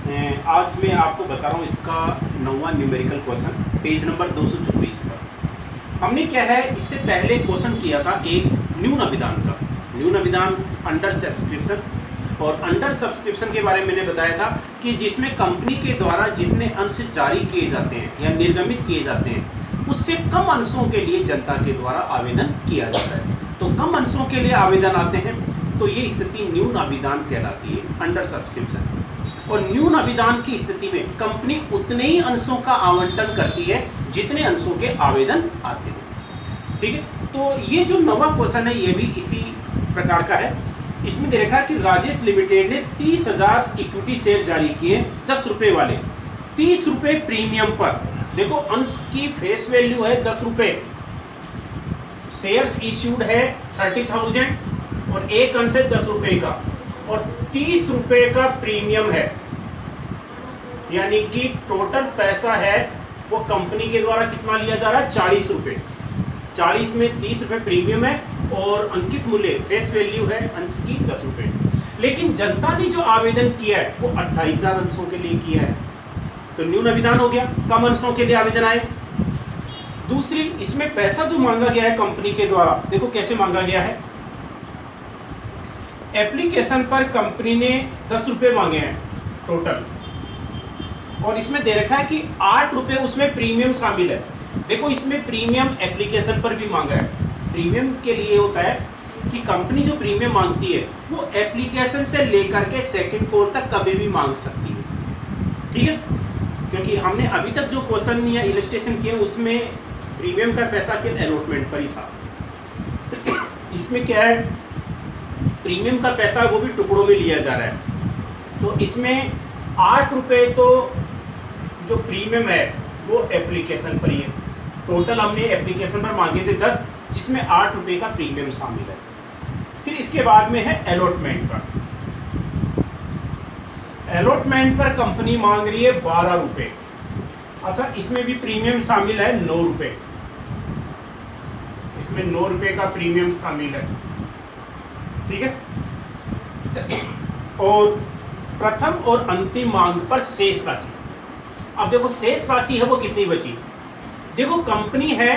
आज मैं आपको बता रहा हूँ इसका 9वां न्यूमेरिकल क्वेश्चन, पेज नंबर 224 पर। हमने क्या है, इससे पहले क्वेश्चन किया था एक न्यून अभिदान का, न्यून अभिदान अंडर सब्सक्रिप्शन। और अंडर सब्सक्रिप्शन के बारे में मैंने बताया था कि जिसमें कंपनी के द्वारा जितने अंश जारी किए जाते हैं या निर्गमित किए जाते हैं, उससे कम अंशों के लिए जनता के द्वारा आवेदन किया जाता है। तो कम अंशों के लिए आवेदन आते हैं तो ये स्थिति न्यून अभिदान कहलाती है, अंडर सब्सक्रिप्शन। और न्यून अभिदान की स्थिति में कंपनी उतने ही अंशों का आवंटन करती है जितने अंशों के आवेदन आते हैं। ठीक है, तो ये जो 9वां क्वेश्चन है ये भी इसी प्रकार का है। इसमें दे रखा है कि राजेश लिमिटेड ने 30,000 इक्विटी शेयर जारी किए 10 रुपए वाले, 30 रुपए प्रीमियम पर। देखो, अंश की फेस वैल्यू है 10 रुपए, शेयर्स इश्यूड है 30,000 और एक अंश है 10 रुपए का, और 30 रुपए का प्रीमियम है, यानी कि टोटल पैसा है वो कंपनी के द्वारा कितना लिया जा रहा है, 40 रुपए। 40 में 30 रुपए प्रीमियम है और अंकित मूल्य फेस वैल्यू है अंश की 10 रुपए। लेकिन जनता ने जो आवेदन किया है वो 28,000 अंशों के लिए किया है, तो न्यून अभिदान हो गया, कम अंशों के लिए आवेदन आए। दूसरी, इसमें पैसा जो मांगा गया है कंपनी के द्वारा, देखो कैसे मांगा गया है। एप्लीकेशन पर कंपनी ने 10 रुपए मांगे हैं टोटल, और इसमें दे रखा है कि 8 रुपए उसमें प्रीमियम शामिल है। देखो, इसमें प्रीमियम एप्लीकेशन पर भी मांगा है। प्रीमियम के लिए होता है कि कंपनी जो प्रीमियम मांगती है वो एप्लीकेशन से लेकर के सेकंड कॉल तक कभी भी मांग सकती है। ठीक है, क्योंकि हमने अभी तक जो क्वेश्चन या इलस्ट्रेशन किए उसमें प्रीमियम का पैसा केवल अलॉटमेंट पर ही था। इसमें क्या है, प्रीमियम का पैसा वो भी टुकड़ों में लिया जा रहा है। तो इसमें 8 रुपए तो जो प्रीमियम है वो एप्लीकेशन पर ही है। टोटल हमने एप्लीकेशन पर मांगे थे 10, जिसमें 8 रुपए का प्रीमियम शामिल है। फिर इसके बाद में है अलॉटमेंट पर। अलॉटमेंट पर कंपनी मांग रही है 12 रुपए। अच्छा, इसमें भी प्रीमियम शामिल है 9 रुपए, इसमें 9 रुपए का प्रीमियम शामिल है। ठीक है, और प्रथम और अंतिम मांग पर शेष राशि। अब देखो, शेष राशि है वो कितनी बची। देखो, कंपनी है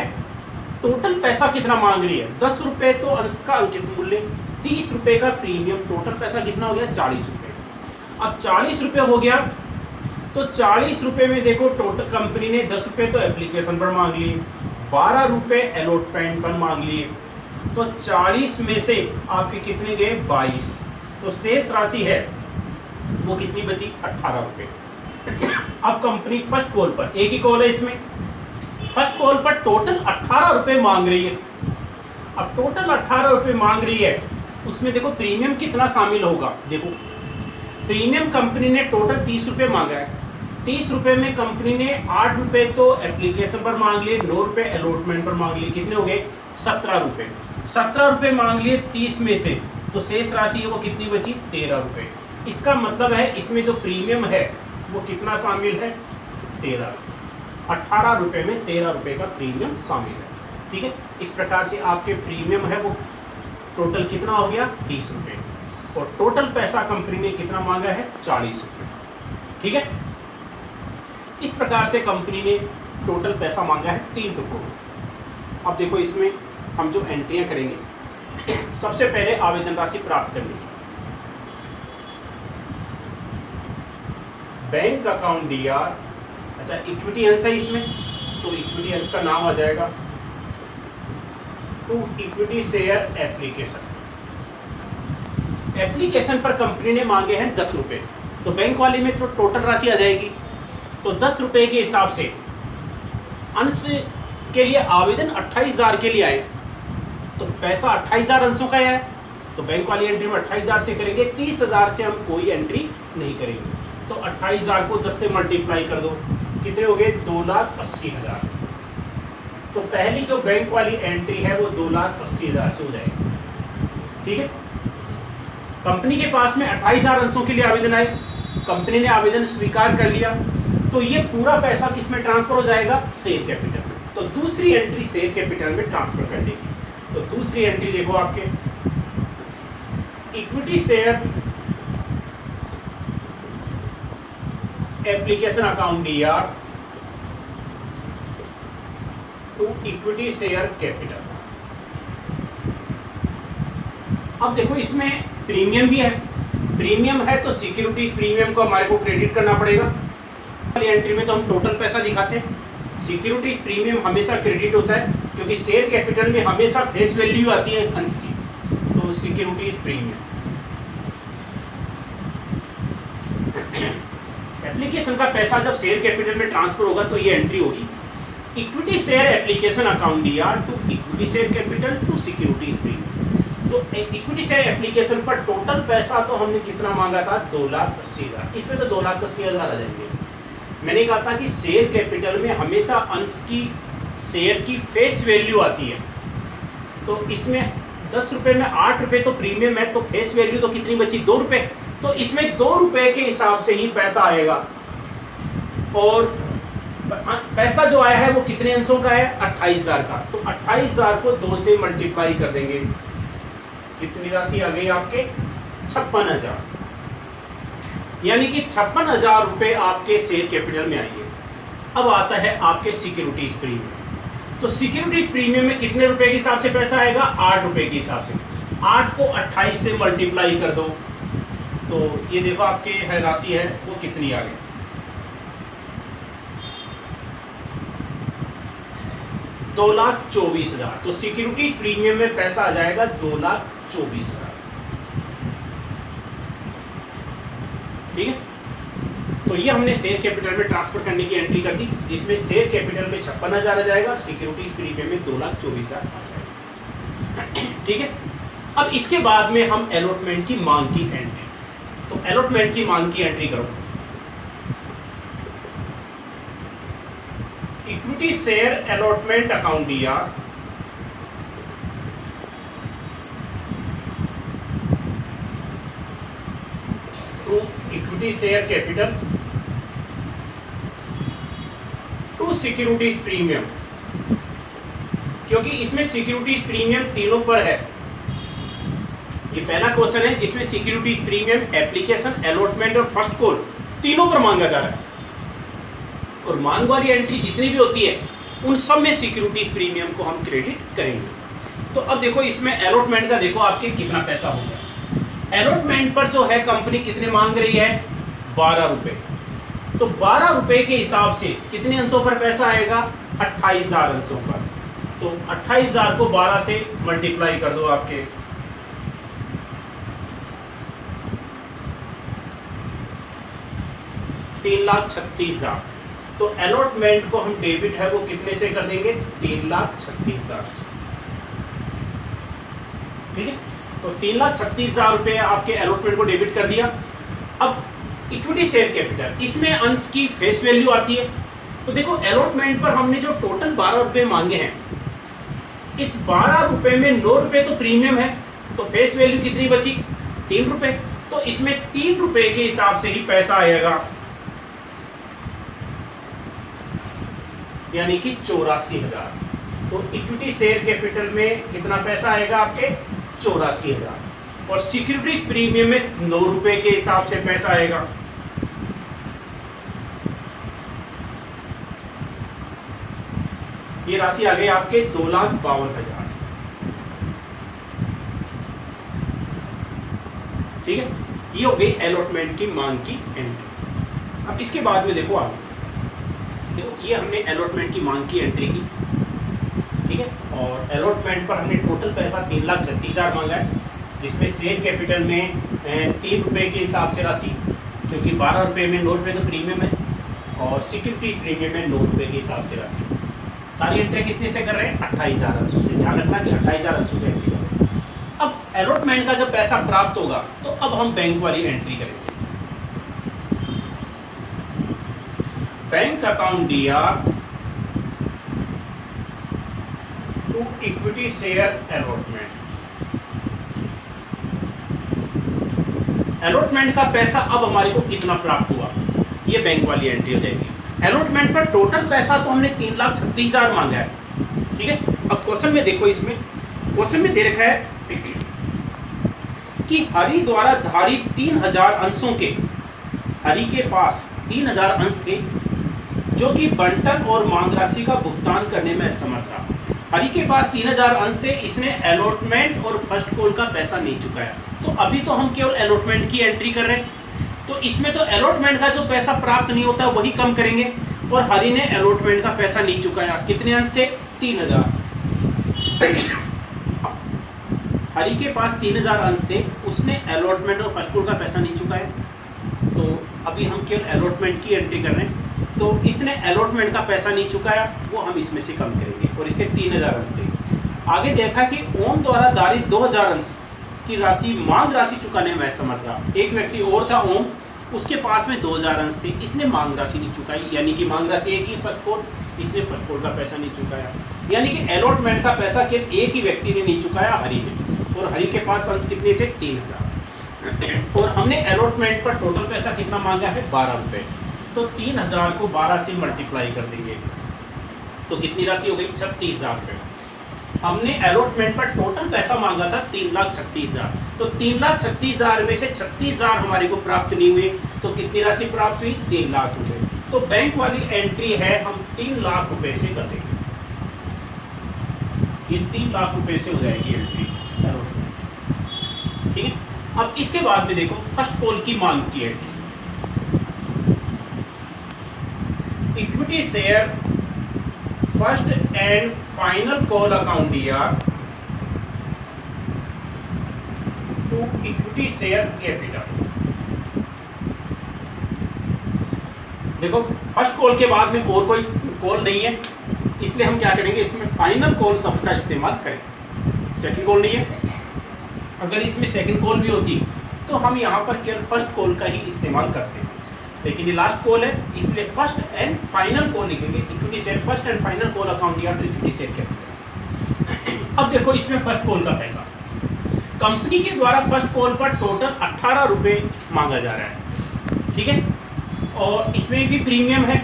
टोटल पैसा कितना मांग रही है, 10 रुपए तो अंश का अंकित मूल्य, 30 रुपए का प्रीमियम, टोटल पैसा कितना हो गया, 40 रुपए। अब 40 रुपए हो गया तो 40 रुपए में देखो टोटल कंपनी ने 10 रुपए तो एप्लीकेशन पर मांग लिए, 12 रुपए अलॉटमेंट पर मांग लिए, तो 40 में से आपके कितने गए, 22। तो शेष राशि है वो कितनी बची, 18 रुपए। अब कंपनी फर्स्ट कॉल पर, एक ही कॉल है इसमें, फर्स्ट कॉल पर टोटल 18 रुपए मांग रही है। अब टोटल 18 रुपए मांग रही है, उसमें देखो प्रीमियम कितना शामिल होगा। देखो, प्रीमियम कंपनी ने टोटल 30 रुपए मांगा है, 30 रुपए में कंपनी ने 8 रुपए तो एप्लीकेशन पर मांग लिए, 9 रुपए अलॉटमेंट पर मांग लिए, कितने हो गए, 17 रुपए। 17 रुपए मांग लिए 30 में से, तो शेष राशि है वो कितनी बची, 13 रुपए। इसका मतलब है इसमें जो प्रीमियम है वो कितना शामिल है, 13। 18 रुपए में 13 रुपए का प्रीमियम शामिल है। ठीक है, इस प्रकार से आपके प्रीमियम है वो टोटल कितना हो गया, 30 रुपए, और टोटल पैसा कंपनी ने कितना मांगा है, 40 रुपए। ठीक है, इस प्रकार से कंपनी ने टोटल पैसा मांगा है 3 टुकड़ों। अब देखो, इसमें हम जो एंट्रियां करेंगे, सबसे पहले आवेदन राशि प्राप्त करने की, बैंक अकाउंट डीआर। अच्छा, इक्विटी अंश है इसमें, तो इक्विटी अंश का नाम आ जाएगा to equity share application. Application पर कंपनी ने मांगे हैं 10 रुपए, तो बैंक वाले में तो टोटल राशि आ जाएगी। तो 10 रुपए के हिसाब से अंश के लिए आवेदन 28,000 के लिए आए, तो पैसा 28,000 अंशों का है, तो बैंक वाली एंट्री में 28,000 से करेंगे, 30,000 से हम कोई एंट्री नहीं करेंगे। तो 28,000 को 10 से मल्टीप्लाई कर दो, कितने हो गए, 2,80,000। तो पहली जो बैंक वाली एंट्री है वो 2,80,000 से हो जाएगी। ठीक है, कंपनी के पास में 28,000 अंशों के लिए आवेदन आए, कंपनी ने आवेदन स्वीकार कर लिया, तो ये पूरा पैसा किस में ट्रांसफर हो जाएगा, शेयर कैपिटल में। तो दूसरी एंट्री शेयर कैपिटल में ट्रांसफर कर देगी। तो दूसरी एंट्री देखो आपके, equity share application account DR to equity share capital. अब देखो इसमें प्रीमियम भी है, प्रीमियम है तो सिक्योरिटीज प्रीमियम को हमारे को क्रेडिट करना पड़ेगा। वाली एंट्री में तो हम टोटल पैसा दिखाते हैं, सिक्योरिटीज प्रीमियम हमेशा क्रेडिट होता है क्योंकि शेयर कैपिटल में हमेशा फेस वैल्यू आती है अंश की, तो सिक्योरिटीज प्रीमियम। एप्लीकेशन का पैसा जब शेयर कैपिटल में ट्रांसफर होगा तो ये एंट्री होगी, equity share application account DR to equity share capital to securities premium. तो इक्विटी शेयर एप्लीकेशन पर टोटल पैसा तो हमने कितना मांगा था, 2,80,000। इसमें तो 2,80,000 आ जाएंगे। मैंने कहा था कि शेयर कैपिटल में हमेशा अंश की शेयर की फेस वैल्यू आती है, तो इसमें 10 रुपये में 8 रुपये तो प्रीमियम है, तो फेस वैल्यू तो कितनी बची, 2 रुपये। तो इसमें 2 रुपये के हिसाब से ही पैसा आएगा, और पैसा जो आया है वो कितने अंशों का है, 28,000 का। तो 28,000 को 2 से मल्टीप्लाई कर देंगे, कितनी राशि आ गई आपके, 56,000। यानी कि 56,000 रुपये आपके शेयर कैपिटल में आएंगे। अब आता है आपके सिक्योरिटीज प्रीमियम। तो सिक्योरिटीज प्रीमियम में कितने रुपए के हिसाब से पैसा आएगा, 8 रुपये के हिसाब से। 8 को 28 से मल्टीप्लाई कर दो, तो ये देखो आपके राशि है वो कितनी आ गई, 2,24,000। तो सिक्योरिटीज प्रीमियम में पैसा आ जाएगा 2,24,000। ठीक है, तो ये हमने शेयर कैपिटल में ट्रांसफर करने की एंट्री कर दी, जिसमें शेयर कैपिटल में 56,000 आ जाएगा, सिक्योरिटीज प्रीमियम में 2,24,000 आ जाएगा। ठीक है, अब इसके बाद में हम अलॉटमेंट की मांग की एंट्री, तो अलॉटमेंट की मांग की एंट्री करो। Equity share allotment account DR to equity share capital to securities premium, क्योंकि इसमें सिक्योरिटीज प्रीमियम तीनों पर है। ये पहला क्वेश्चन है जिसमें सिक्योरिटीज प्रीमियम, एप्लीकेशन, अलॉटमेंट और फर्स्ट कॉल तीनों पर मांगा जा रहा है, और मांग वाली एंट्री जितनी भी होती है उन सब में सिक्योरिटीज प्रीमियम को हम क्रेडिट करेंगे। तो अब देखो इसमें अलॉटमेंट का देखो आपके कितना पैसा हो गया। अलॉटमेंट पर जो है कंपनी कितने मांग रही है, 12 रुपये। तो 12 रुपये के हिसाब से कितने अंशों पर पैसा आएगा, 28,000 अंशों पर। तो 28,000 को 12 से मल्टीप्लाई कर दो, आपके 3,36,000। तो अलॉटमेंट को हम डेबिट है वो कितने से कर देंगे, 3,36,000 से। ठीक है, तो 3,36,000 रुपये आपके अलॉटमेंट को डेबिट कर दिया। अब इक्विटी शेयर कैपिटल, इसमें अंश की फेस वैल्यू आती है। तो देखो अलॉटमेंट पर हमने जो टोटल 12 रुपये मांगे हैं, इस 12 रुपये में 9 रुपये तो प्रीमियम है, तो फेस वैल्यू कितनी बची, 3 रुपये। तो इसमें 3 रुपये के हिसाब से ही पैसा आएगा, यानी कि 84,000। तो इक्विटी शेयर कैपिटल में कितना पैसा आएगा आपके, 84,000। और सिक्योरिटीज प्रीमियम में 9 रुपये के हिसाब से पैसा आएगा, ये राशि आ गई आपके 2,52,000। ठीक है, ये हो गई अलॉटमेंट की मांग की एंट्री। अब इसके बाद में देखो आगे, देखो ये हमने अलॉटमेंट की मांग की एंट्री की। ठीक है, और अलॉटमेंट पर हमने टोटल पैसा 3,36,000 मांगा है, जिसमें शेयर कैपिटल में 3 रुपये के हिसाब से राशि, क्योंकि 12 रुपये में 9 रुपये तो प्रीमियम है, और सिक्योरिटीज प्रीमियम में 9 रुपये के हिसाब से राशि। सारी एंट्री कितने से कर रहे हैं, 28,000 अंशों से। ध्यान रखना कि 28,000 अंशों से एंट्री कर रहे हैं। अब अलॉटमेंट का जब पैसा प्राप्त होगा तो अब हम बैंक वाली एंट्री करेंगे। Bank account DR to equity share allotment. Allotment का पैसा अब हमारे को कितना प्राप्त हुआ, ये बैंक वाली एंट्री हो जाएगी। अलॉटमेंट पर टोटल पैसा तो हमने 3,36,000 मांगा है। ठीक है, अब क्वेश्चन में देखो, इसमें क्वेश्चन में दे रखा है कि हरि द्वारा धारित 3,000 अंशों के हरि के पास 3000 अंश थे जो कि बंटन और मांग राशि का भुगतान करने में असमर्थ रहा। हरि के पास 3000 अंश थे, इसने अलॉटमेंट और फर्स्ट कॉल का पैसा नहीं चुकाया। तो अभी तो हम केवल अलॉटमेंट की एंट्री कर रहे हैं, तो इसमें तो अलॉटमेंट का जो पैसा प्राप्त नहीं होता वही कम करेंगे। और हरि ने अलॉटमेंट का पैसा नहीं चुकाया। कितने अंश थे? 3000। हरि के पास 3000 अंश थे, उसने अलॉटमेंट और फर्स्ट कॉल का पैसा नहीं चुकाया। तो अभी हम केवल अलॉटमेंट की एंट्री कर रहे हैं, तो इसने अलॉटमेंट का पैसा नहीं चुकाया, वो हम इसमें से कम करेंगे और इसके 3000 अंश थे। आगे देखा कि ओम द्वारा धारित 2000 अंश की राशि मांग राशि चुकाने में असमर्थ रहा। एक व्यक्ति और था ओम, उसके पास में 2000 अंश थे, इसने मांग राशि नहीं चुकाई, यानी कि मांग राशि एक ही फर्स्ट कॉल, इसने फर्स्ट कॉल का पैसा नहीं चुकाया। यानी कि अलॉटमेंट का पैसा केवल एक ही व्यक्ति ने नहीं चुकाया, हरि ने। और हरि के पास अंश कितने थे? 3000। और हमने अलॉटमेंट पर टोटल पैसा कितना मांगा है? 12 रुपये। तो 3000 को 12 से मल्टीप्लाई कर देंगे तो कितनी राशि हो गई? 36,000 रुपये। हमने अलॉटमेंट पर टोटल पैसा मांगा था 3,36,000। तो 3,36,000 में से 36,000 हमारे को प्राप्त नहीं हुए, तो कितनी राशि प्राप्त हुई? 3 लाख रुपए। तो बैंक वाली एंट्री है, हम 3 लाख रुपए से कर देंगे। ये 3 लाख रुपए से हो जाएगी एंट्री। ठीक है। अब इसके बाद में देखो फर्स्ट कॉल की मांग की entry. Equity share first and final call account ER to equity share capital. देखो फर्स्ट कॉल के बाद में और कोई कॉल नहीं है, इसलिए हम क्या करेंगे, इसमें फाइनल कॉल शब्द का इस्तेमाल करें। सेकंड कॉल नहीं है, अगर इसमें सेकंड कॉल भी होती तो हम यहाँ पर केवल फर्स्ट कॉल का ही इस्तेमाल करते हैं, लेकिन ये लास्ट कॉल है, इसलिए फर्स्ट एंड फाइनल कॉल लिखेंगे। Equity share first and final call account या इक्विटी शेयर कैपिटल। अब देखो इसमें फर्स्ट कॉल का पैसा कंपनी के द्वारा फर्स्ट कॉल पर टोटल 18 रुपये मांगा जा रहा है। ठीक है। और इसमें भी प्रीमियम है,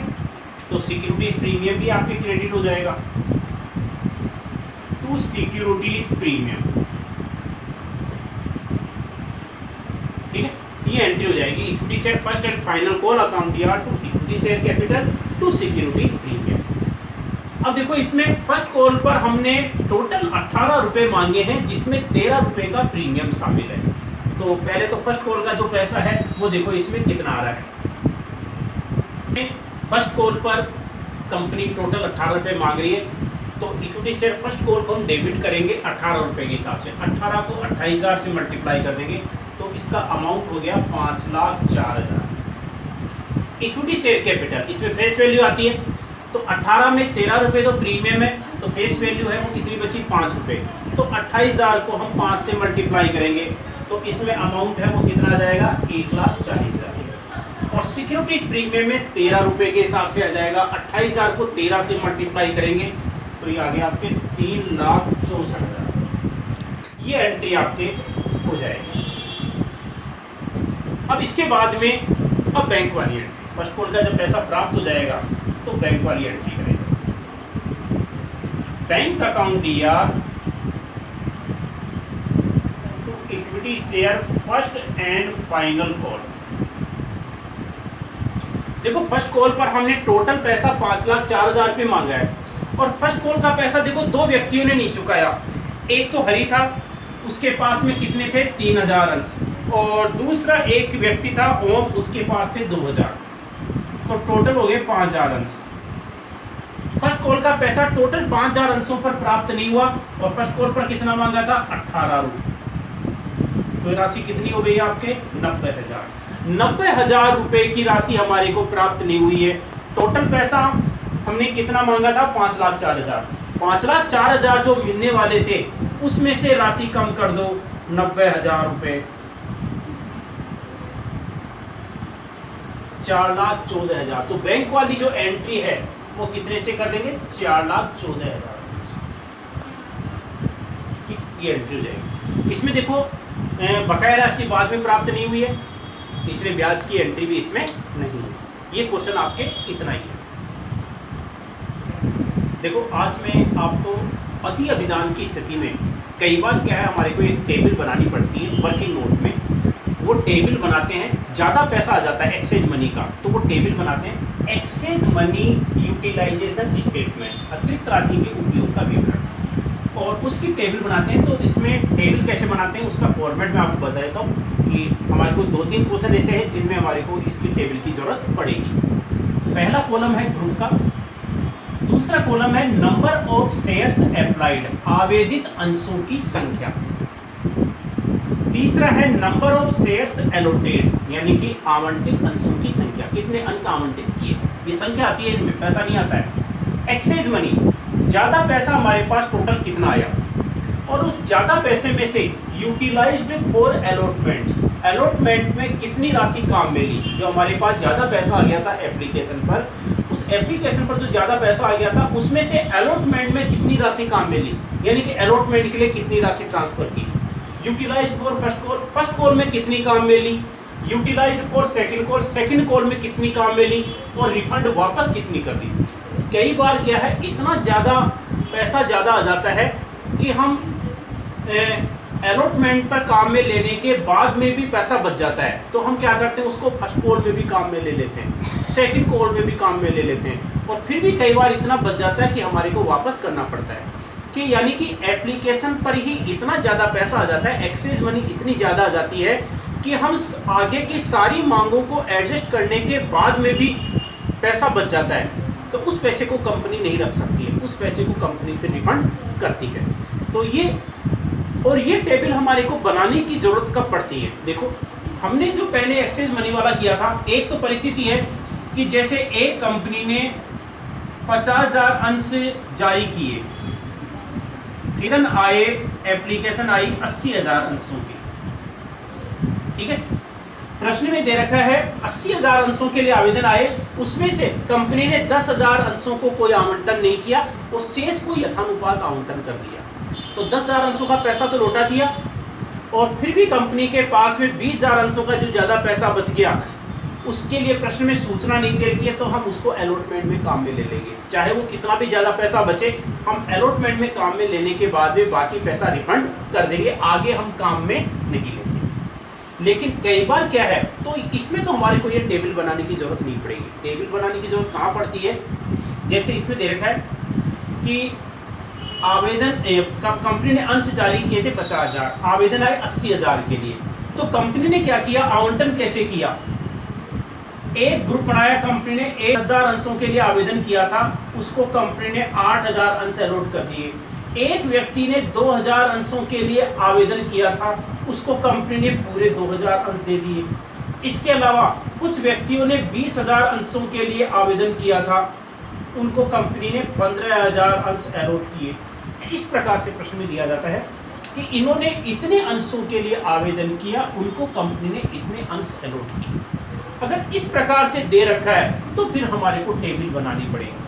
तो सिक्योरिटीज प्रीमियम भी आपके क्रेडिट हो जाएगा टू सिक्योरिटीज प्रीमियम। ठीक है, ये एंट्री हो जाएगी equity share first and final call account या to equity share capital to securities premium. अब देखो इसमें फर्स्ट कॉल पर हमने टोटल 18 रुपए मांगे हैं, जिसमें 13 रुपए का प्रीमियम शामिल है। तो पहले तो फर्स्ट कॉल का जो पैसा है वो देखो इसमें कितना आ रहा है। फर्स्ट कॉल पर कंपनी टोटल 18 रुपए मांग रही है, तो इक्विटी शेयर फर्स्ट कॉल को हम डेबिट करेंगे 18 रुपए के हिसाब से। 18 को 28,000 से मल्टीप्लाई कर देंगे तो इसका अमाउंट हो गया 5,04,000। इक्विटी शेयर कैपिटल इसमें फेस वैल्यू आती है, तो 18 में 13 रुपए तो प्रीमियम है, तो फेस वैल्यू है वो कितनी बची? 5 रुपए। तो 28,000 को हम 5 से मल्टीप्लाई करेंगे तो इसमें अमाउंट है वो कितना आ जाएगा? 1,40,000। और सिक्योरिटीज प्रीमियम में 13 रुपए के हिसाब से आ जाएगा। 28,000 को 13 से मल्टीप्लाई करेंगे तो ये आ गया आपके 3,64,000। ये एंट्री आपके हो जाएगी। अब इसके बाद में अब बैंक वाली एंट्री, फर्स्ट कॉल का जब पैसा प्राप्त हो जाएगा तो बैंक वाली एंट्री करेंगे। बैंक अकाउंट दिया to equity share first and final call. देखो फर्स्ट कॉल पर हमने टोटल पैसा 5,04,000 रुपये मांगा है, और फर्स्ट कॉल का पैसा देखो 2 व्यक्तियों ने नहीं चुकाया। एक तो हरि था, उसके पास में कितने थे? 3,000 अंश, और दूसरा एक व्यक्ति था ओम, उसके पास थे 2,000। तो टोटल हो गए 5,000 अंश। फर्स्ट कॉल का पैसा टोटल 5,000 अंशों पर प्राप्त नहीं हुआ, और फर्स्ट कॉल पर कितना मांगा था? 18 रुपये। तो राशि कितनी हो गई आपके? 90,000। 90,000 रुपए की राशि हमारे को प्राप्त नहीं हुई है। टोटल पैसा हमने कितना मांगा था? 5,04,000। 5,04,000 जो मिलने वाले थे उसमें से राशि कम कर दो 90,000 रुपए। 4,14,000। तो बैंक वाली जो एंट्री है वो कितने से कर देंगे? 4,14,000 ये एंट्री हो जाएगी। इसमें देखो बकाया राशि बाद में प्राप्त नहीं हुई है, इसलिए ब्याज की एंट्री भी इसमें नहीं है। ये क्वेश्चन आपके इतना ही है। देखो आज मैं आपको अति अभिधान की स्थिति में कई बार क्या है, हमारे को एक टेबल बनानी पड़ती है वर्किंग नोट में। वो टेबल बनाते हैं, ज़्यादा पैसा आ जाता है एक्सेज मनी का, तो वो टेबल बनाते हैं एक्सेज मनी यूटिलाइजेशन स्टेटमेंट, अतिरिक्त राशि के उपयोग का विवरण, और उसकी टेबल बनाते हैं। तो इसमें टेबल कैसे बनाते हैं उसका फॉर्मेट मैं आपको बता देता हूँ कि हमारे को 2-3 क्वेश्चन ऐसे हैं जिनमें हमारे को इसकी टेबल की जरूरत पड़ेगी। पहला कॉलम है ध्रुव का, दूसरा कॉलम है नंबर ऑफ शेयर्स अप्लाइड, आवेदित अंशों की संख्या, तीसरा है नंबर ऑफ शेयर्स एलोटेड, यानी कि आवंटित अंशों की संख्या, कितने अंश आवंटित किए, ये संख्या आती है, इनमें पैसा नहीं आता है। एक्सेज मनी, ज्यादा पैसा हमारे पास टोटल कितना आया, और उस ज्यादा पैसे में से यूटिलाइज्ड फॉर अलॉटमेंट, अलॉटमेंट में कितनी राशि काम में ली, जो हमारे पास ज्यादा पैसा आ गया था एप्लीकेशन पर, उस एप्लीकेशन पर जो ज्यादा पैसा आ गया था उसमें से अलॉटमेंट में कितनी राशि काम में ली, यानी कि अलॉटमेंट के लिए कितनी राशि ट्रांसफर की। यूटिलाइज्ड फॉर फर्स्ट कॉल में कितनी काम में ली, यूटिलाइज्ड फॉर सेकंड कॉल में कितनी काम में ली, और रिफंड वापस कितनी कर दी। कई बार क्या है, इतना ज़्यादा पैसा ज़्यादा आ जाता है कि हम अलॉटमेंट पर काम में लेने के बाद में भी पैसा बच जाता है, तो हम क्या करते हैं, उसको फर्स्ट कॉल में भी काम में ले लेते हैं, सेकंड कॉल में भी काम में ले लेते हैं, और फिर भी कई बार इतना बच जाता है कि हमारे को वापस करना पड़ता है। कि यानी कि एप्लीकेशन पर ही इतना ज़्यादा पैसा आ जाता है, एक्सेस मनी इतनी ज़्यादा आ जाती है कि हम आगे की सारी मांगों को एडजस्ट करने के बाद में भी पैसा बच जाता है, तो उस पैसे को कंपनी नहीं रख सकती है, उस पैसे को कंपनी पे रिफंड करती है। तो ये टेबल हमारे को बनाने की जरूरत कब पड़ती है। देखो, हमने जो पहले एक्सेस मनी वाला किया था, एक तो परिस्थिति है कि जैसे एक कंपनी ने 50,000 अंश जारी किए, रिटर्न आए, एप्लीकेशन आई 80,000 अंशों की, ठीक है। प्रश्न में दे रखा है 80,000 अंशों के लिए आवेदन आए, उसमें से कंपनी ने 10,000 अंशों को कोई आवंटन नहीं किया और शेष को यथानुपात आवंटन कर दिया। तो 10,000 अंशों का पैसा तो लौटा दिया, और फिर भी कंपनी के पास में 20,000 अंशों का जो ज़्यादा पैसा बच गया, उसके लिए प्रश्न में सूचना नहीं दे रखी है, तो हम उसको अलॉटमेंट में काम में ले लेंगे। चाहे वो कितना भी ज़्यादा पैसा बचे, हम अलॉटमेंट में काम में लेने के बाद में बाकी पैसा रिफंड कर देंगे, आगे हम काम में नहीं लेंगे। लेकिन कई बार क्या है, तो इसमें तो हमारे को ये टेबल बनाने की जरूरत नहीं पड़ेगी। टेबल बनाने की जरूरत कहाँ पड़ती है, जैसे इसमें दे रखा है कि आवेदन कंपनी ने अंश जारी किए थे 50,000, आवेदन आए 80,000 के लिए। तो कंपनी ने क्या किया, आवंटन कैसे किया, एक ग्रुप बनाया, कंपनी ने 1,000 अंशों के लिए आवेदन किया था, उसको कंपनी ने 8,000 अंश अलॉट कर दिए। एक व्यक्ति ने 2,000 अंशों के लिए आवेदन किया था, उसको कंपनी ने पूरे 2,000 अंश दे दिए। इसके अलावा कुछ व्यक्तियों ने 20,000 अंशों के लिए आवेदन किया था, उनको कंपनी ने 15,000 अंश अलॉट किए। इस प्रकार से प्रश्न में दिया जाता है कि इन्होंने इतने अंशों के लिए आवेदन किया, उनको कंपनी ने इतने अंश अलॉट किए। अगर इस प्रकार से दे रखा है तो फिर हमारे को टेबल बनानी पड़ेगी।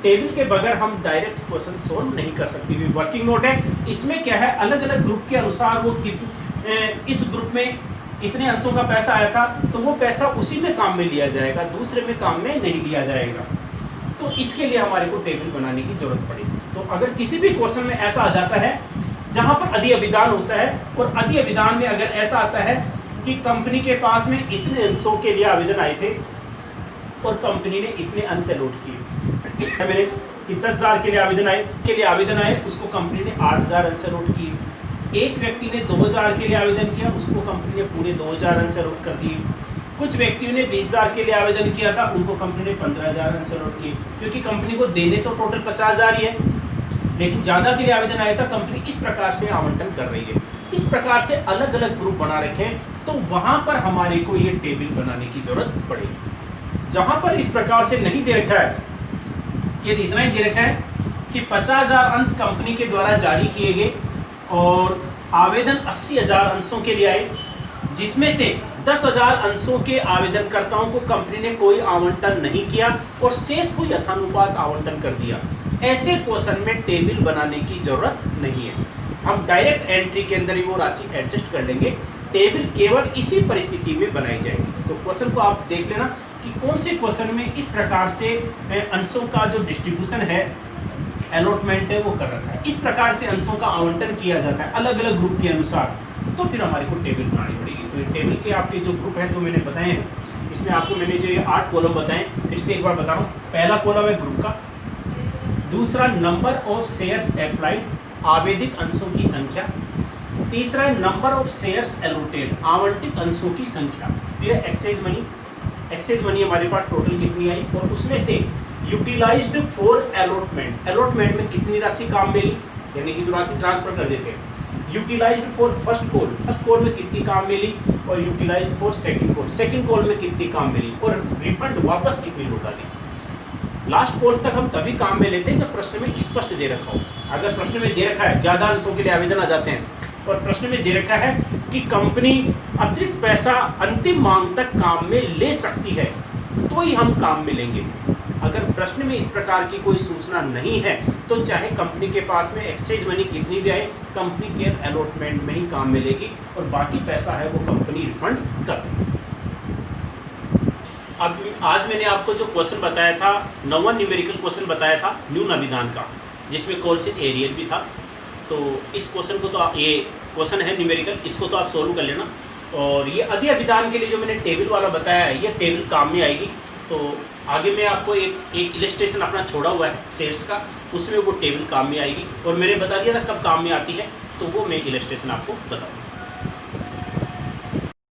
टेबल के बगैर हम डायरेक्ट क्वेश्चन सोल्व नहीं कर सकते। वर्किंग नोट है, इसमें क्या है, अलग अलग ग्रुप के अनुसार वो इस ग्रुप में इतने अंशों का पैसा आया था, तो वो पैसा उसी में काम में लिया जाएगा, दूसरे में काम में नहीं लिया जाएगा। तो इसके लिए हमारे को टेबल बनाने की जरूरत पड़ेगी। तो अगर किसी भी क्वेश्चन में ऐसा आ जाता है जहाँ पर अधिअभिधान होता है, और अधिअभिधान में अगर ऐसा आता है कि कंपनी के पास में इतने अंशों के लिए आवेदन आए थे और कंपनी ने इतने अंश अलॉट किए, मेरे 10,000 के लिए आवेदन आए, उसको कंपनी ने 8,000 अंश अलॉट किए। एक व्यक्ति ने 2,000 के लिए आवेदन किया, उसको कंपनी ने पूरे 2,000 अंश अलॉट कर दिए। कुछ व्यक्तियों ने 20,000 के लिए आवेदन किया था, उनको कंपनी ने 15,000 अंश अलॉट किए, क्योंकि कंपनी को देने तो टोटल 50,000 ही है, लेकिन ज़्यादा के लिए आवेदन आया था, कंपनी इस प्रकार से आवंटन कर रही है। इस प्रकार से अलग अलग ग्रुप बना रखे हैं, तो वहाँ पर हमारे को ये टेबल बनाने की जरूरत पड़ेगी। जहाँ पर इस प्रकार से नहीं दे रखा है, कि इतना ही दे रखा है कि 50,000 अंश कंपनी के द्वारा जारी किए गए और आवेदन 80,000 अंशों के लिए आए, जिसमें से 10,000 अंशों के आवेदनकर्ताओं को कंपनी ने कोई आवंटन नहीं किया और शेष को यथानुपात आवंटन कर दिया। ऐसे क्वेश्चन में टेबल बनाने की जरूरत नहीं है, हम डायरेक्ट एंट्री के अंदर ही वो राशि एडजस्ट कर लेंगे। टेबल केवल इसी परिस्थिति में बनाई जाएगी। तो क्वेश्चन को आप देख लेना कि कौन से क्वेश्चन में इस प्रकार से अंशों का जो डिस्ट्रीब्यूशन है, अलॉटमेंट है, वो कर रखा है। इस प्रकार से अंशों का आवंटन किया जाता है अलग अलग ग्रुप के अनुसार। तो फिर हमारे को टेबल बनानी पड़ेगी। तो ये टेबल के आपके जो ग्रुप हैं जो मैंने बताए हैं, इसमें आपको मैंने जो ये 8 कॉलम बताएं, फिर से एक बार बता रहा हूँ। पहला कॉलम है ग्रुप का, दूसरा नंबर ऑफ शेयर्स अप्लाइड, आवेदित अंशों की संख्या, तीसरा है नंबर ऑफ शेयर्स एलोटेड, आवंटित अंशों की संख्या, फिर है एक्सचेंज मनी। एक्सचेंज मनी हमारे पास टोटल कितनी आई, और उसमें से यूटिलाइज्ड फॉर अलॉटमेंट, अलॉटमेंट में कितनी राशि काम में ली, यानी कि जो राशि ट्रांसफर कर देते हैं। Utilised for first call, first call में कितनी काम मिली, और utilised for second call, second call में कितनी काम मिली, और रिफंड वापस कितनी लौटा दी। लास्ट कॉल तक हम तभी काम में लेते हैं जब प्रश्न में स्पष्ट दे रखा हो। अगर प्रश्न में दे रखा है ज्यादा अंशों के लिए आवेदन आ जाते हैं, और प्रश्न में दे रखा है कि कंपनी अतिरिक्त पैसा अंतिम मांग तक काम में ले सकती है, तो ही हम काम में लेंगे। अगर प्रश्न में इस प्रकार की कोई सूचना नहीं है, तो चाहे कंपनी के पास में एक्सचेंज मनी कितनी भी आए, कंपनी के अलॉटमेंट में ही काम मिलेगी, और बाकी पैसा है वो कंपनी रिफंड कर देगी। अब आज मैंने आपको जो क्वेश्चन बताया था, 9वां न्यूमेरिकल क्वेश्चन बताया था न्यून अभिधान का, जिसमें क्वेश्चन एरियल भी था। तो इस क्वेश्चन को तो ये क्वेश्चन है न्यूमेरिकल, इसको तो आप सोल्व कर लेना। और ये अधि अभिधान के लिए जो मैंने टेबल वाला बताया है, ये टेबल काम में आएगी। तो आगे मैं आपको एक इलस्ट्रेशन अपना छोड़ा हुआ है शेयर्स का, उसमें वो टेबल काम में आएगी, और मैंने बता दिया था कब काम में आती है, तो वो मैं इलस्ट्रेशन आपको बताऊँगा।